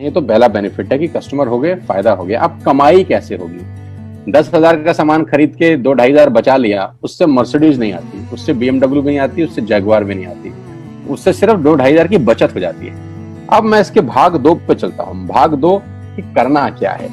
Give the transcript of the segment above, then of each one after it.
ये तो पहला बेनिफिट है कि कस्टमर हो गए, फायदा हो गया। अब कमाई कैसे होगी? 10,000 का सामान खरीद के 2-2.5 बचा लिया, उससे मर्सिडीज नहीं आती, उससे BMW भी नहीं आती, उससे जैगुआर भी नहीं आती, उससे सिर्फ 2-2.5 की बचत हो जाती है। अब मैं इसके भाग 2 पे चलता हूँ। भाग 2 कि करना क्या है,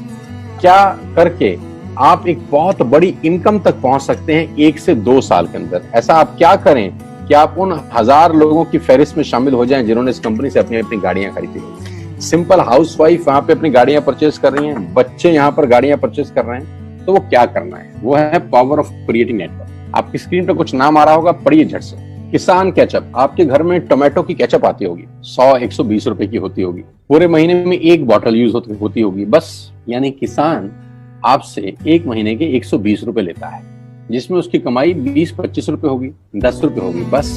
क्या करके आप एक बहुत बड़ी इनकम तक पहुंच सकते हैं 1 से 2 साल के अंदर। ऐसा आप क्या करें कि आप उन 1000 लोगों की फहरिस्त में शामिल हो जाएं जिन्होंने इस कंपनी से अपनी अपनी गाड़ियां खरीदी। सिंपल हाउसवाइफ वहां पे अपनी गाड़ियां परचेज कर रही हैं, बच्चे यहाँ पर गाड़ियां परचेज कर रहे हैं, तो वो क्या करना है? वो है पावर ऑफ क्रिएटिंग नेटवर्क। आपकी स्क्रीन पर कुछ नाम आ रहा होगा, पढ़िए झट से। किसान केचप, आपके घर में टोमेटो की केचप आती होगी, 100-120 रुपए की होती होगी, पूरे महीने में 1 बॉटल यूज होती होगी बस। यानी किसान आपसे 1 महीने के 120 रुपए लेता है, जिसमें उसकी कमाई 20-25 रुपए होगी, 10 रुपए होगी बस।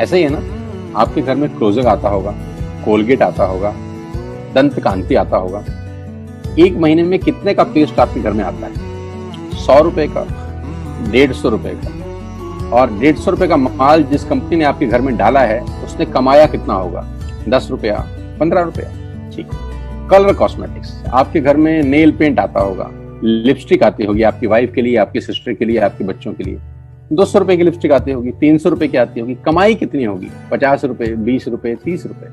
ऐसा ही है ना? आपके घर में क्लोजर आता होगा, कोलगेट आता होगा, दंत कांति आता होगा। 1 महीने में कितने का पेस्ट आपके घर में आता है? 100 रुपए का, 150 रुपए का। और 150 रुपए का माल जिस कंपनी ने आपके घर में डाला है, उसने कमाया कितना होगा? 10 रुपया, 15 रुपया। ठीक। कलर कॉस्मेटिक्स, आपके घर में नेल पेंट आता होगा, लिपस्टिक आती होगी आपकी वाइफ के लिए, आपकी सिस्टर के लिए, आपके बच्चों के लिए। 200 रुपए की लिपस्टिक आती होगी, 300 रुपए की आती होगी। कमाई कितनी होगी? 50 रुपए, 20 रुपए, 30 रुपए।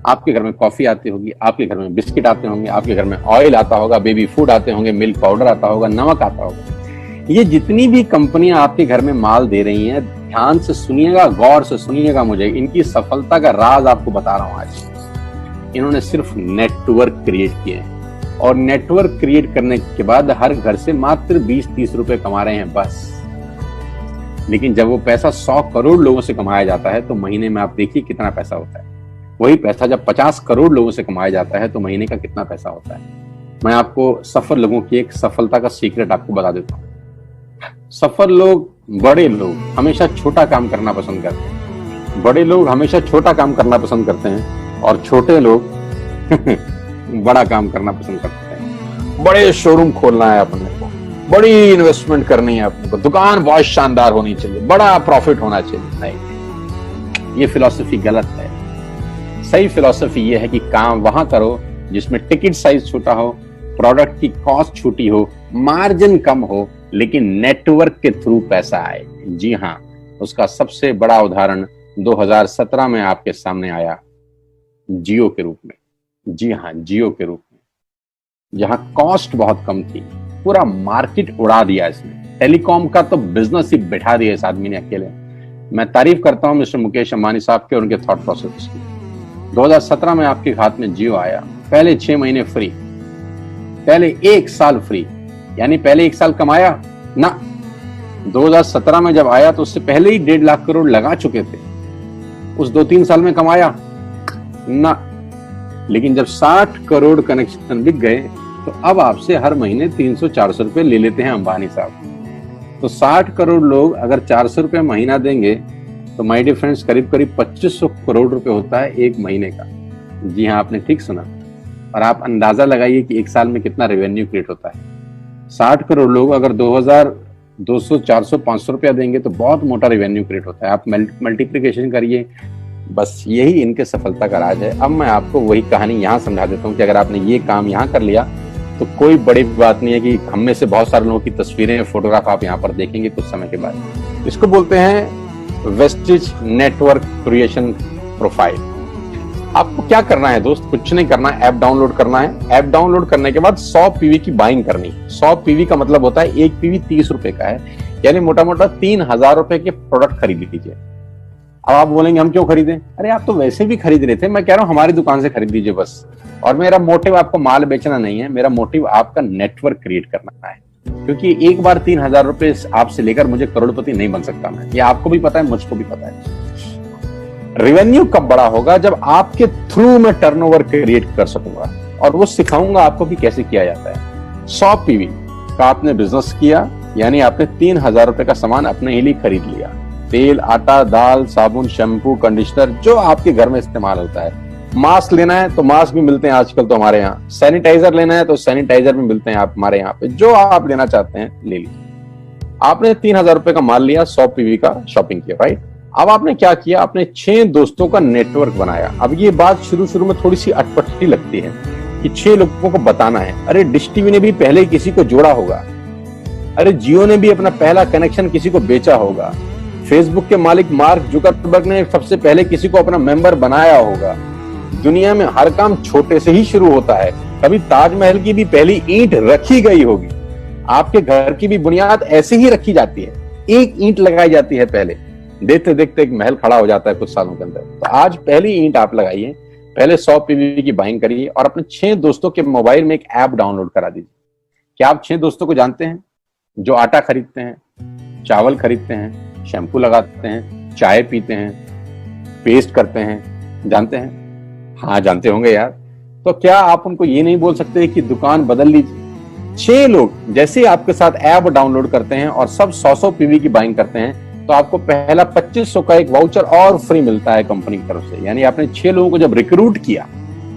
आपके घर में कॉफी आती होगी, आपके घर में बिस्किट आते होंगे, आपके घर में ऑयल आता होगा, बेबी फूड आते होंगे, मिल्क पाउडर आता होगा, नमक आता होगा। ये जितनी भी कंपनियां आपके घर में माल दे रही हैं, ध्यान से सुनिएगा, गौर से सुनिएगा मुझे। इनकी सफलता का राज आपको बता रहा हूं आज। इन्होंने सिर्फ नेटवर्क क्रिएट किए हैं, और नेटवर्क क्रिएट करने के बाद हर घर से मात्र 20-30 रुपए कमा रहे हैं बस। लेकिन जब वो पैसा 100 करोड़ लोगों से कमाया जाता है तो महीने में आप देखिए कितना पैसा होता है। वही पैसा जब 50 करोड़ लोगों से कमाया जाता है तो महीने का कितना पैसा होता है। मैं आपको सफल लोगों की एक सफलता का सीक्रेट आपको बता देता हूँ। सफल लोग, बड़े लोग हमेशा छोटा काम करना पसंद करते हैं। बड़े लोग हमेशा छोटा काम करना पसंद करते हैं, और छोटे लोग बड़ा काम करना पसंद करते हैं। बड़े शोरूम खोलना है अपने को, बड़ी इन्वेस्टमेंट करनी है अपने को, दुकान बहुत शानदार होनी चाहिए, बड़ा प्रॉफिट होना चाहिए। नहीं, ये फिलॉसफी गलत है। सही फिलॉसफी ये है कि काम वहां करो जिसमें टिकट साइज छोटा हो, प्रोडक्ट की कॉस्ट छोटी हो, मार्जिन कम हो, लेकिन नेटवर्क के थ्रू पैसा आए। जी हाँ, उसका सबसे बड़ा उदाहरण 2017 में आपके सामने आया, जियो के रूप में। जी हाँ, जियो के रूप में, जहां कॉस्ट बहुत कम थी, पूरा मार्केट उड़ा दिया इसने। टेलीकॉम का तो बिजनेस ही बैठा दिया इस आदमी ने अकेले। मैं तारीफ करता हूं मिस्टर मुकेश अंबानी साहब के और उनके थॉट प्रोसेस की। 2017 में आपके हाथ में जियो आया, पहले 6 महीने फ्री, पहले 1 साल फ्री। यानी पहले 1 साल कमाया ना। 2017 में जब आया तो उससे पहले ही 1.5 लाख करोड़ लगा चुके थे। उस 2-3 साल में कमाया ना। लेकिन जब 60 करोड़ कनेक्शन बिक गए तो अब आपसे हर महीने 300-400 रुपए ले लेते हैं अंबानी साहब। तो 60 करोड़ लोग अगर 400 रुपए महीना देंगे तो माय डियर फ्रेंड्स, करीब करीब 2500 करोड़ रुपए होता है 1 महीने का। जी हाँ, आपने ठीक सुना। और आप अंदाजा लगाइए कि 1 साल में कितना रेवेन्यू क्रिएट होता है। 60 करोड़ लोग अगर 2000, 200, 400, 500 रुपया देंगे तो बहुत मोटा रेवेन्यू क्रिएट होता है। आप मल्टीप्लिकेशन करिए, बस यही इनके सफलता का राज है। अब मैं आपको वही कहानी यहाँ समझा देता हूँ कि अगर आपने ये काम यहाँ कर लिया तो कोई बड़ी बात नहीं है कि हम में से बहुत सारे लोगों की तस्वीरें, फोटोग्राफ आप यहाँ पर देखेंगे कुछ समय के बाद। इसको बोलते हैं वेस्टिज नेटवर्क क्रिएशन प्रोफाइल। आपको क्या करना है दोस्त? कुछ नहीं करना है, ऐप डाउनलोड करना है। ऐप डाउनलोड करने के बाद 100 पीवी की बाइंग करनी। 100 पीवी का मतलब होता है 1 पीवी 30 रुपए का है, यानी मोटा मोटा 3000 रुपए के प्रोडक्ट खरीद लीजिए। अब आप बोलेंगे हम क्यों खरीदें? अरे आप तो वैसे भी खरीद रहे थे, मैं कह रहा हूं हमारी दुकान से खरीद लीजिए बस। और मेरा मोटिव आपको माल बेचना नहीं है, मेरा मोटिव आपका नेटवर्क क्रिएट करना है। क्योंकि एक बार 3000 रुपए आपसे लेकर मुझे करोड़पति नहीं बन सकता मैं, ये आपको भी पता है, मुझको भी पता है। रेवेन्यू कब बड़ा होगा? जब आपके थ्रू मैं टर्नओवर क्रिएट कर सकूंगा, और वो सिखाऊंगा आपको कि कैसे किया जाता है। 100 पीवी का आपने बिजनेस किया, यानी आपने 3000 रुपए का सामान अपने ही लिए खरीद लिया। तेल, आटा, दाल, साबुन, शैम्पू, कंडीशनर, जो आपके घर में इस्तेमाल होता है। मास्क लेना है तो मास्क भी मिलते हैं आजकल तो हमारे यहाँ। सैनिटाइजर लेना है तो सैनिटाइजर भी मिलते हैं आप हमारे यहाँ पे। जो आप लेना चाहते हैं ले लीजिए। आपने 3000 रुपए का माल लिया, 100 पीवी का शॉपिंग किया, राइट? अब आपने क्या किया, आपने 6 दोस्तों का नेटवर्क बनाया। अब ये बात शुरू शुरू में थोड़ी सी अटपटी लगती है कि 6 लोगों को बताना है। अरे डिश टीवी ने भी पहले किसी को जोड़ा होगा, अरे जियो ने भी अपना पहला कनेक्शन किसी को बेचा होगा, फेसबुक के मालिक मार्क जुकरबर्ग ने सबसे पहले किसी को अपना मेंबर बनाया होगा। दुनिया में हर काम छोटे से ही शुरू होता है। कभी ताजमहल की भी पहली ईंट रखी गई होगी, आपके घर की भी बुनियाद ऐसे ही रखी जाती है, एक ईंट लगाई जाती है पहले, देखते देखते एक महल खड़ा हो जाता है कुछ सालों के अंदर। तो आज पहली ईंट आप लगाइए, पहले 100 पीवी की बाइंग करिए और अपने 6 दोस्तों के मोबाइल में एक ऐप डाउनलोड करा दीजिए। क्या आप 6 दोस्तों को जानते हैं जो आटा खरीदते हैं, चावल खरीदते हैं, शैम्पू लगाते हैं, चाय पीते हैं, पेस्ट करते हैं? जानते हैं? हाँ जानते होंगे यार। तो क्या आप उनको ये नहीं बोल सकते कि दुकान बदल लीजिए? 6 लोग जैसे ही आपके साथ ऐप डाउनलोड करते हैं और सब 100 पीवी की बाइंग करते हैं तो आपको पहला 2500 का एक वाउचर और फ्री मिलता है कंपनी की तरफ से। यानी आपने 6 लोगों को जब रिक्रूट किया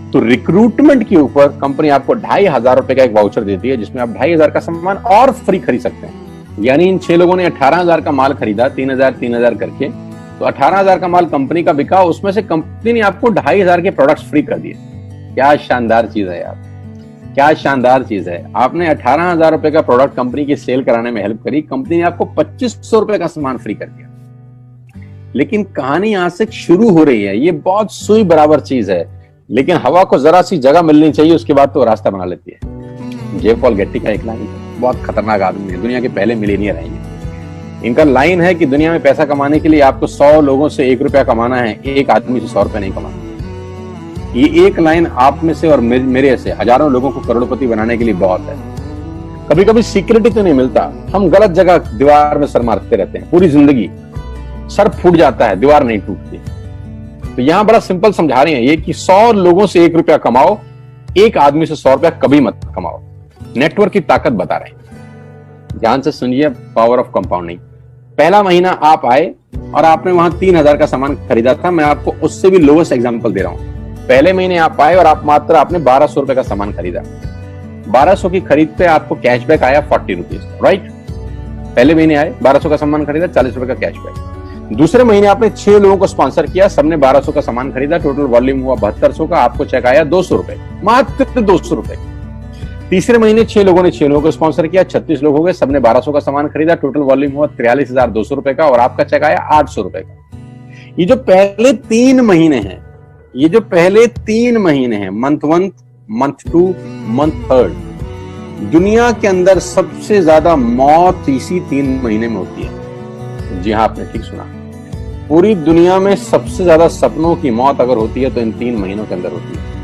तो रिक्रूटमेंट के ऊपर कंपनी आपको 2500 रुपए का एक वाउचर देती है जिसमें आप 2500 का सामान और फ्री खरीद सकते हैं। यानी इन 6 लोगों ने 18,000 का माल खरीदा, 3,000 करके, तो 18,000 का माल कंपनी का बिका, उसमें से कंपनी ने आपको 2500 के प्रोडक्ट्स फ्री कर दिए। क्या शानदार चीज है यार, क्या शानदार चीज है। आपने 18,000 रुपए का प्रोडक्ट कंपनी की सेल कराने में हेल्प करी, कंपनी ने आपको 2500 रुपए का सामान फ्री कर दिया। लेकिन कहानी यहां से शुरू हो रही है। ये बहुत सुई बराबर चीज है, लेकिन हवा को जरा सी जगह मिलनी चाहिए, उसके बाद तो रास्ता बना लेती है। जे पॉल गेट्टी का एक लाइन, बहुत खतरनाक आदमी है, दुनिया के पहले मिलियनियर हैं। इनका लाइन है कि दुनिया में पैसा कमाने के लिए आपको 100 लोगों से 1 रुपया कमाना है, एक आदमी से 100 रुपया नहीं कमाना। ये एक लाइन आप में से और मेरे से हजारों लोगों को करोड़पति बनाने के लिए बहुत है। कभी कभी सिक्योरिटी तो नहीं मिलता, हम गलत जगह दीवार में सर मारते रहते हैं, पूरी जिंदगी सर फूट जाता है, दीवार नहीं टूटती। तो यहां बड़ा सिंपल समझा रहे हैं ये कि 100 लोगों से 1 रुपया कमाओ, एक आदमी से 100 रुपया कभी मत कमाओ। नेटवर्क की ताकत बता रहे हैं, ध्यान से सुनिए, पावर ऑफ कंपाउंडिंग। पहला महीना आप आए और आपने वहां 3,000 का सामान खरीदा था। मैं आपको उससे भी लोएस्ट एग्जांपल दे रहा हूं। पहले महीने आप आए और आपने 1200 रुपए का सामान खरीदा। 1200 की खरीद पे आपको कैशबैक आया 40 रुपीज, राइट? पहले महीने आए, 1200 का सामान खरीदा, 40 रुपए का कैशबैक। दूसरे महीने आपने 6 लोगों को स्पॉन्सर किया, सबने 1200 का सामान खरीदा, टोटल वॉल्यूम हुआ 7200 का, आपको चेक आया 200 रुपए, मात्र 200 रुपए। तीसरे महीने 6 लोगों ने 6 लोगों को स्पॉन्सर किया, 36 लोग हो गए, सबने 1200 का सामान खरीदा, टोटल वॉल्यूम हुआ 43,200 रुपए का और आपका चेक आया 800 रुपए का। ये जो पहले 3 महीने हैं, ये जो पहले 3 महीने हैं, मंथ 1, मंथ 2, मंथ 3, दुनिया के अंदर सबसे ज्यादा मौत इसी 3 महीने में होती है। जी हाँ, आपने ठीक सुना, पूरी दुनिया में सबसे ज्यादा सपनों की मौत अगर होती है तो इन 3 महीनों के अंदर होती है।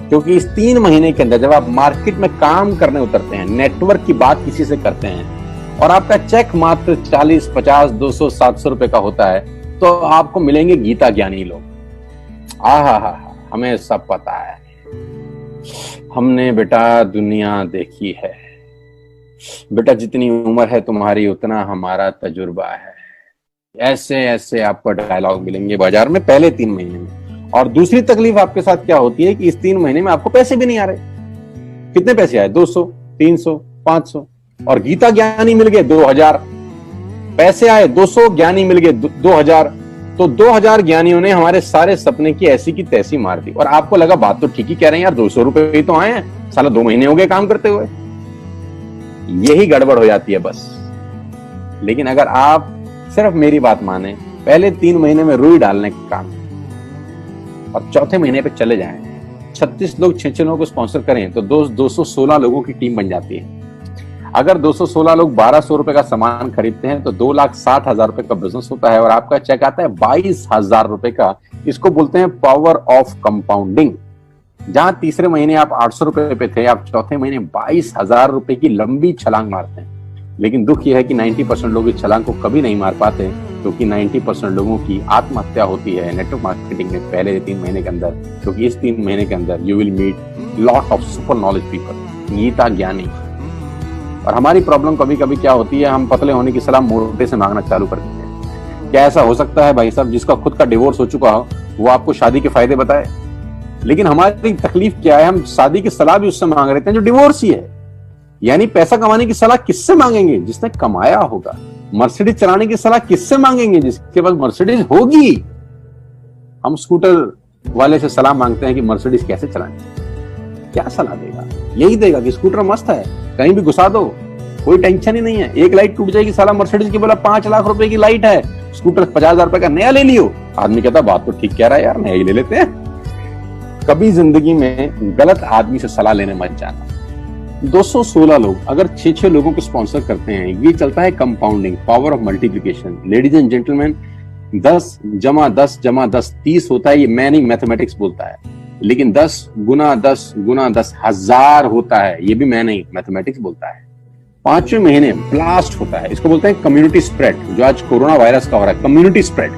क्योंकि इस 3 महीने के अंदर जब आप मार्केट में काम करने उतरते हैं, नेटवर्क की बात किसी से करते हैं और आपका चेक मात्र 40, 50, 200, 700 रुपए का होता है, तो आपको मिलेंगे गीता ज्ञानी लोग। हमें सब पता है, हमने बेटा दुनिया देखी है, बेटा जितनी उम्र है तुम्हारी उतना हमारा तजुर्बा है। ऐसे ऐसे आपको डायलॉग मिलेंगे बाजार में पहले 3 महीने में। और दूसरी तकलीफ आपके साथ क्या होती है कि इस 3 महीने में आपको पैसे भी नहीं आ रहे। कितने पैसे आए? 200, 300, 500, और गीता ज्ञानी मिल गए 2000। पैसे आए 200, ज्ञानी मिल गए 2000, तो 2000 ज्ञानियों ने हमारे सारे सपने की ऐसी की तैसी मार दी। और आपको लगा बात तो ठीक ही कह रहे हैं यार, 200 रुपए ही तो आए हैं, साला 2 महीने हो गए काम करते हुए। यही गड़बड़ हो जाती है बस। लेकिन अगर आप सिर्फ मेरी बात माने, पहले 3 महीने में रुई डालने का काम और चौथे महीने पे चले जाएं, 36 लोग 6 लोगों को स्पॉन्सर करें तो 216 लोगों की टीम बन जाती है। अगर 216 लोग 1200 रुपए का सामान खरीदते हैं तो 2,60,000 रुपए का बिजनेस होता है और आपका चेक आता है 22,000 रुपए का। इसको बोलते हैं पावर ऑफ कंपाउंडिंग। जहां तीसरे महीने आप 800 रुपए पे थे, आप चौथे महीने 22,000 रुपए की लंबी छलांग मारते हैं। लेकिन दुख यह है कि 90% लोग इस छलांग को कभी नहीं मार पाते, क्योंकि 90% लोगों की आत्महत्या होती है नेटवर्क मार्केटिंग में पहले 3 महीने के अंदर। क्योंकि इस 3 महीने के अंदर you will meet lot of super knowledge people, Gita ज्ञानी। और हमारी प्रॉब्लम कभी कभी क्या होती है, हम पतले होने की सलाह मोटे से मांगना चालू कर देते हैं। क्या ऐसा हो सकता है भाई साहब, जिसका खुद का डिवोर्स हो चुका हो वो आपको शादी के फायदे बताए? लेकिन हमारी तकलीफ क्या है, हम शादी की सलाह भी उससे मांग रहे हैं जो डिवोर्स ही है। यानी पैसा कमाने की सलाह किससे मांगेंगे? जिसने कमाया होगा। मर्सिडीज चलाने की सलाह किससे मांगेंगे? जिसके पास मर्सिडीज होगी। हम स्कूटर वाले से सलाह मांगते हैं कि मर्सिडीज कैसे चलानी, क्या सलाह देगा? यही देगा कि स्कूटर मस्त है, कहीं भी घुसा दो, कोई टेंशन ही नहीं है। एक लाइट टूट जाएगी, साला मर्सिडीज की बोला 5 लाख रुपए की लाइट है, स्कूटर 50,000 रुपए का नया ले लियो। आदमी कहता बात तो ठीक कह रहा है यार, नया ही ले लेते हैं। कभी जिंदगी में गलत आदमी से सलाह लेने मत जाना। 216 लोग अगर 6-6 लोगों को स्पॉन्सर करते हैं, ये चलता है compounding, power of multiplication. Ladies and gentleman, 10 + 10 + 10 30 होता है। ये मैं नहीं, मैथमेटिक्स बोलता है। लेकिन 10 × 10 × 10 1000 होता है। ये भी मैं नहीं, मैथमेटिक्स बोलता है। 5वें महीने ब्लास्ट होता है, इसको बोलते हैं कम्युनिटी स्प्रेड। जो आज कोरोना वायरस का हो रहा है, कम्युनिटी स्प्रेड,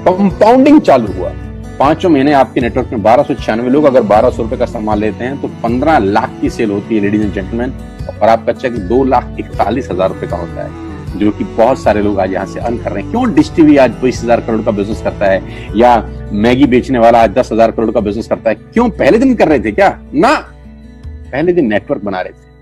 कंपाउंडिंग चालू हुआ। 5वें महीने आपके नेटवर्क में 1296 लोग अगर 1200 रुपए का सामान लेते हैं तो 15 लाख की सेल होती है लेडीज एंड जेंटलमैन। और आपका चेक 2,41,000 रुपए का होता है, जो कि बहुत सारे लोग आज यहाँ से अर्न कर रहे हैं। क्यों डिश टीवी आज 20,000 करोड़ का बिजनेस करता है, या मैगी बेचने वाला आज 10,000 करोड़ का बिजनेस करता है? क्यों? पहले दिन कर रहे थे क्या? ना, पहले दिन नेटवर्क बना रहे थे,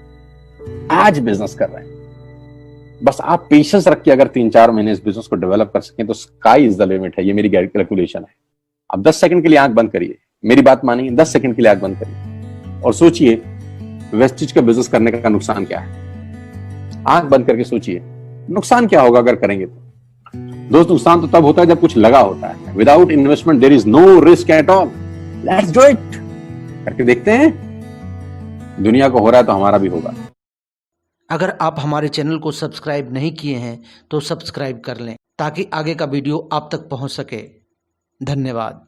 आज बिजनेस कर रहे हैं। बस आप पेशेंस रख के अगर 3-4 महीने इस बिजनेस को डेवलप कर सकें तो स्काई इज द लिमिट है। ये मेरी कैलकुलेशन है। अब 10 सेकंड के लिए आंख बंद करिए, मेरी बात मानिए, 10 सेकंड के लिए आंख बंद करिए और सोचिए वेस्टेज का बिजनेस करने का नुकसान क्या है। आंख बंद करके सोचिए नुकसान क्या होगा अगर करेंगे तो। दोस्त, नुकसान तो तब होता है जब कुछ लगा होता है। Without investment there is no risk at all. Let's do it, करके देखते हैं। दुनिया को हो रहा है तो हमारा भी होगा। अगर आप हमारे चैनल को सब्सक्राइब नहीं किए हैं तो सब्सक्राइब कर लें ताकि आगे का वीडियो आप तक पहुंच सके। धन्यवाद।